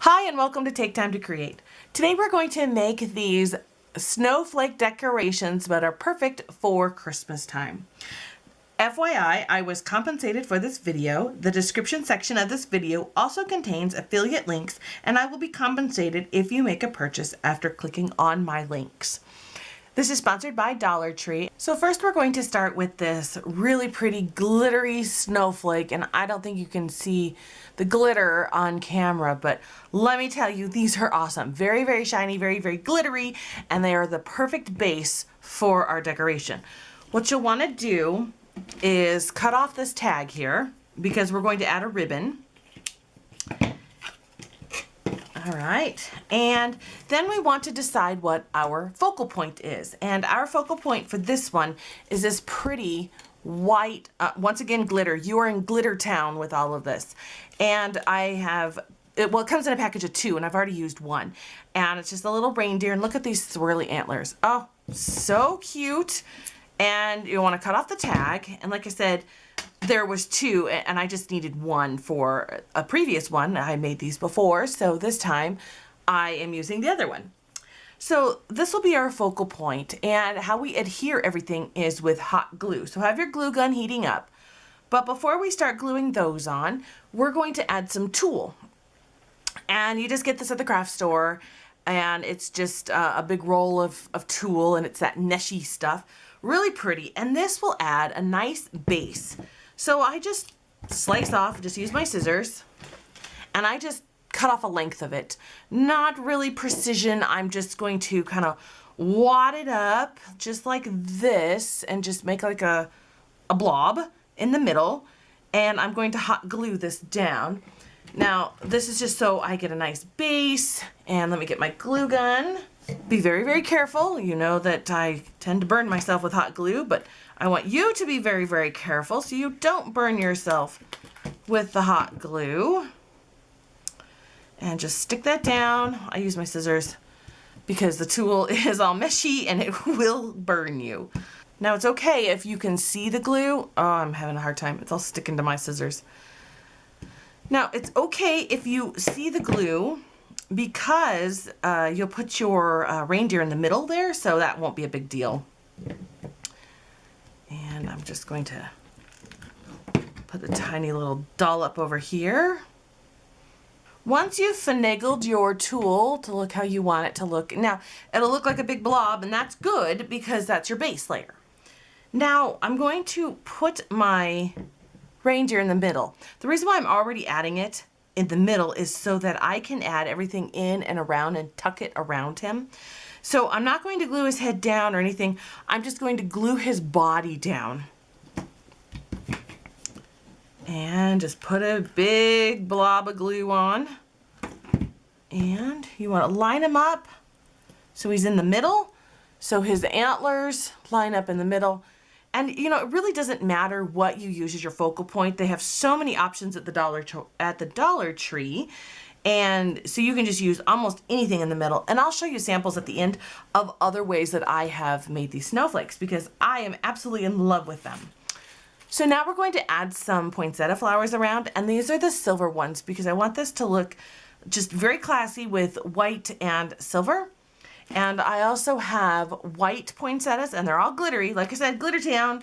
Hi and welcome to Take Time to Create. Today we're going to make these snowflake decorations that are perfect for Christmas time. FYI, I was compensated for this video. The description section of this video also contains affiliate links, and I will be compensated if you make a purchase after clicking on my links. This is sponsored by Dollar Tree. So first we're going to start with this really pretty glittery snowflake, and I don't think you can see the glitter on camera, but let me tell you, these are awesome. Very, very shiny, very, very glittery, and they are the perfect base for our decoration. What you'll want to do is cut off this tag here because we're going to add a ribbon. All right, and then we want to decide what our focal point is. And our focal point for this one is this pretty white, once again, glitter. You are in Glitter Town with all of this. And I have, it comes in a package of 2, and I've already used 1. And it's just a little reindeer, and look at these swirly antlers. Oh, so cute. And you want to cut off the tag, and like I said, there was 2 and I just needed 1 for a previous one. I made these before, so this time I am using the other one. So this will be our focal point, and how we adhere everything is with hot glue. So have your glue gun heating up. But before we start gluing those on, we're going to add some tulle. And you just get this at the craft store, and it's just a big roll of tulle, and it's that meshy stuff. Really pretty, and this will add a nice base. So I just slice off, just use my scissors, and I just cut off a length of it. Not really precision, I'm just going to kind of wad it up just like this and just make like a blob in the middle, and I'm going to hot glue this down. Now this is just so I get a nice base, and let me get my glue gun. Be very, very careful. You know that I tend to burn myself with hot glue, but I want you to be very, very careful so you don't burn yourself with the hot glue. And just stick that down. I use my scissors because the tulle is all meshy and it will burn you. Now it's okay if you can see the glue. Oh, I'm having a hard time. It's all sticking to my scissors. Now it's okay if you see the glue, because you'll put your reindeer in the middle there, so that won't be a big deal. And I'm just going to put a tiny little dollop over here. Once you've finagled your tulle to look how you want it to look, now it'll look like a big blob, and that's good because that's your base layer. Now I'm going to put my reindeer in the middle. The reason why I'm already adding it in the middle is so that I can add everything in and around and tuck it around him. So I'm not going to glue his head down or anything. I'm just going to glue his body down. And just put a big blob of glue on. And you want to line him up so he's in the middle. So his antlers line up in the middle. And you know, it really doesn't matter what you use as your focal point. They have so many options at the Dollar Tree. And so you can just use almost anything in the middle. And I'll show you samples at the end of other ways that I have made these snowflakes because I am absolutely in love with them. So now we're going to add some poinsettia flowers around, and these are the silver ones because I want this to look just very classy with white and silver. And I also have white poinsettias, and they're all glittery. Like I said, Glitter Town.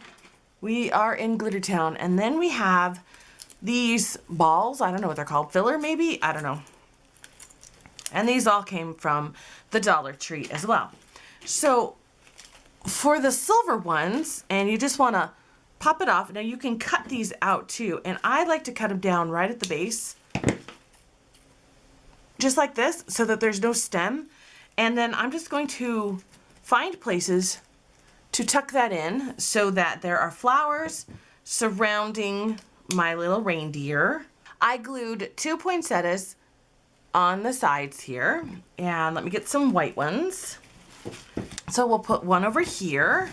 We are in Glitter Town. And then we have these balls. I don't know what they're called. Filler, maybe? I don't know. And these all came from the Dollar Tree as well. So for the silver ones, and you just want to pop it off. Now you can cut these out too. And I like to cut them down right at the base. Just like this, so that there's no stem. And then I'm just going to find places to tuck that in so that there are flowers surrounding my little reindeer. I glued 2 poinsettias on the sides here, and let me get some white ones. So we'll put one over here.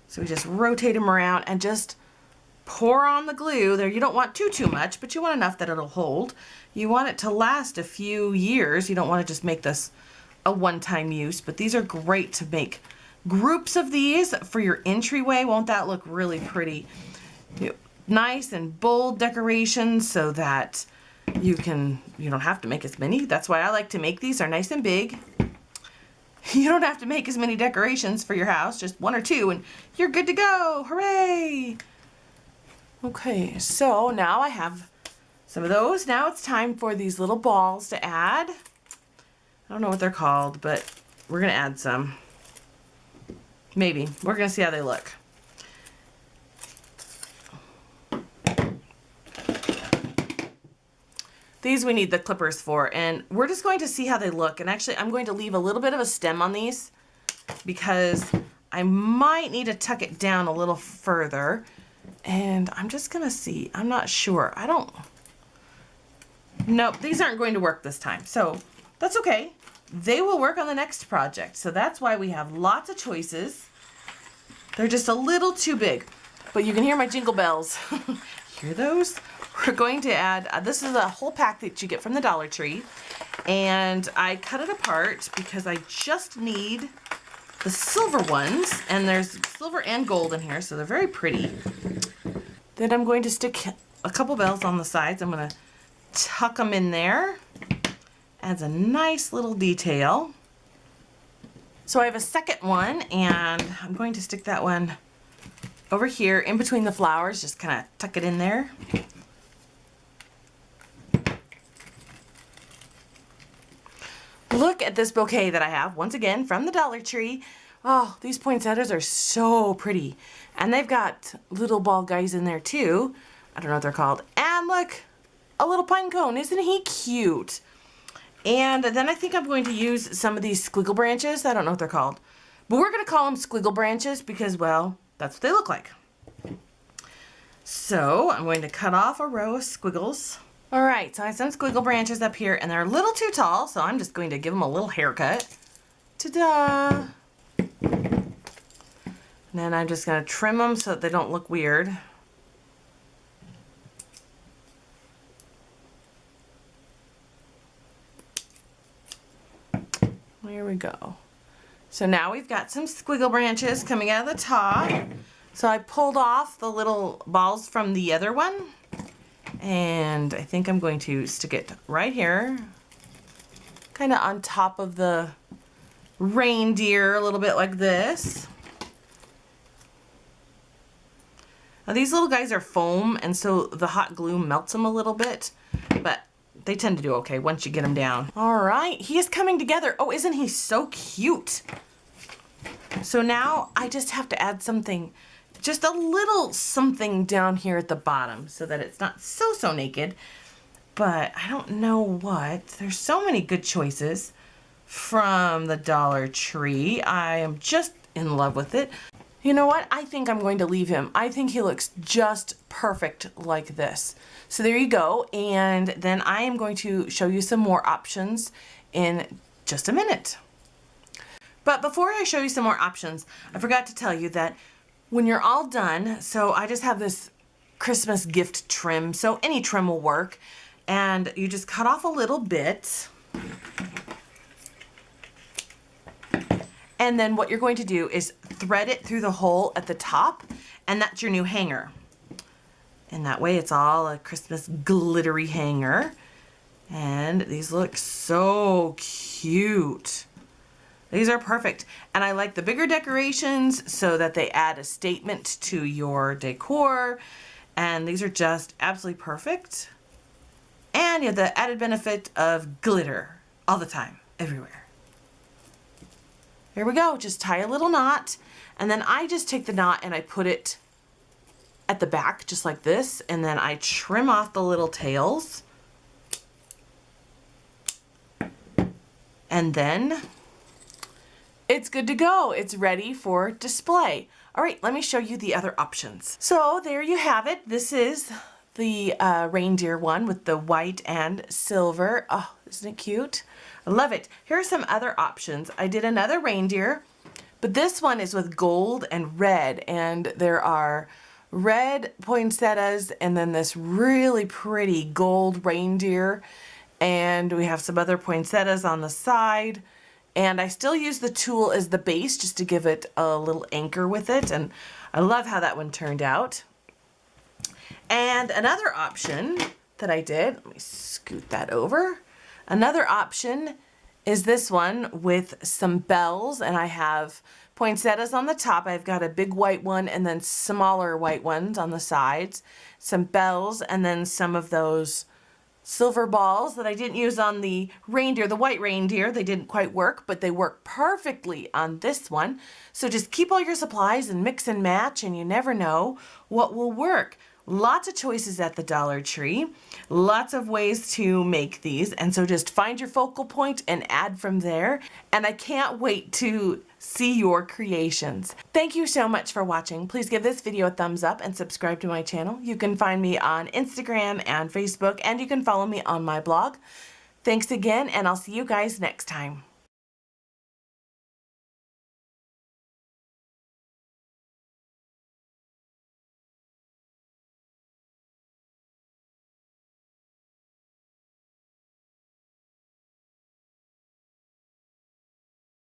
So we just rotate them around and just pour on the glue there. You don't want too much, but you want enough that it'll hold. You want it to last a few years. You don't want to just make this a one-time use, but these are great to make groups of these for your entryway. Won't that look really pretty? Nice and bold decorations so that you don't have to make as many. That's why I like to make these. Are nice and big. You don't have to make as many decorations for your house, just 1 or 2 and you're good to go. Hooray! Okay, so now I have some of those. Now it's time for these little balls to add. I don't know what they're called, but we're gonna add some. Maybe. We're gonna see how they look. These we need the clippers for, and we're just going to see how they look. And actually, I'm going to leave a little bit of a stem on these because I might need to tuck it down a little further. And I'm just gonna see. I'm not sure. Nope, these aren't going to work this time. So that's okay. They will work on the next project. So that's why we have lots of choices. They're just a little too big, but you can hear my jingle bells. Hear those? We're going to add, this is a whole pack that you get from the Dollar Tree, and I cut it apart because I just need the silver ones, and there's silver and gold in here, so they're very pretty. Then I'm going to stick a couple bells on the sides. I'm going to tuck them in there. Adds a nice little detail. So I have a second one, and I'm going to stick that one over here in between the flowers, just kind of tuck it in there. Look at this bouquet that I have, once again, from the Dollar Tree. Oh, these poinsettias are so pretty. And they've got little ball guys in there too. I don't know what they're called. And look, a little pine cone. Isn't he cute? And then I think I'm going to use some of these squiggle branches. I don't know what they're called. But we're going to call them squiggle branches because, well, that's what they look like. So I'm going to cut off a row of squiggles. All right, so I have some squiggle branches up here, and they're a little too tall, so I'm just going to give them a little haircut. Ta-da! And then I'm just going to trim them so that they don't look weird. There we go. So now we've got some squiggle branches coming out of the top. So I pulled off the little balls from the other one. And I think I'm going to stick it right here, kind of on top of the reindeer, a little bit like this. Now these little guys are foam, and so the hot glue melts them a little bit, but they tend to do okay once you get them down. All right, he is coming together. Oh, isn't he so cute? So now I just have to add something, just a little something down here at the bottom so that it's not so naked, but I don't know what. There's so many good choices from the Dollar Tree. I am just in love with it. You know what? I think I'm going to leave him. I think he looks just perfect like this. So there you go. And then I am going to show you some more options in just a minute. But before I show you some more options, I forgot to tell you that when you're all done, so I just have this Christmas gift trim, so any trim will work, and you just cut off a little bit, and then what you're going to do is thread it through the hole at the top, and that's your new hanger. And that way it's all a Christmas glittery hanger, and these look so cute. These are perfect, and I like the bigger decorations so that they add a statement to your decor, and these are just absolutely perfect. And you have the added benefit of glitter all the time, everywhere. Here we go, just tie a little knot, and then I just take the knot and I put it at the back just like this, and then I trim off the little tails, and then it's good to go. It's ready for display. All right, let me show you the other options. So there you have it. This is the reindeer one with the white and silver. Oh, isn't it cute? I love it. Here are some other options. I did another reindeer, but this one is with gold and red, and there are red poinsettias and then this really pretty gold reindeer, and we have some other poinsettias on the side. And I still use the tulle as the base just to give it a little anchor with it. And I love how that one turned out. And another option that I did. Let me scoot that over. Another option is this one with some bells, and I have poinsettias on the top. I've got a big white one and then smaller white ones on the sides, some bells, and then some of those silver balls that I didn't use on the reindeer, the white reindeer. They didn't quite work, but they work perfectly on this one. So just keep all your supplies and mix and match, and you never know what will work. Lots of choices at the Dollar Tree, lots of ways to make these, and so just find your focal point and add from there. And I can't wait to see your creations. Thank you so much for watching. Please give this video a thumbs up and subscribe to my channel. You can find me on Instagram and Facebook, and you can follow me on my blog. Thanks again, and I'll see you guys next time.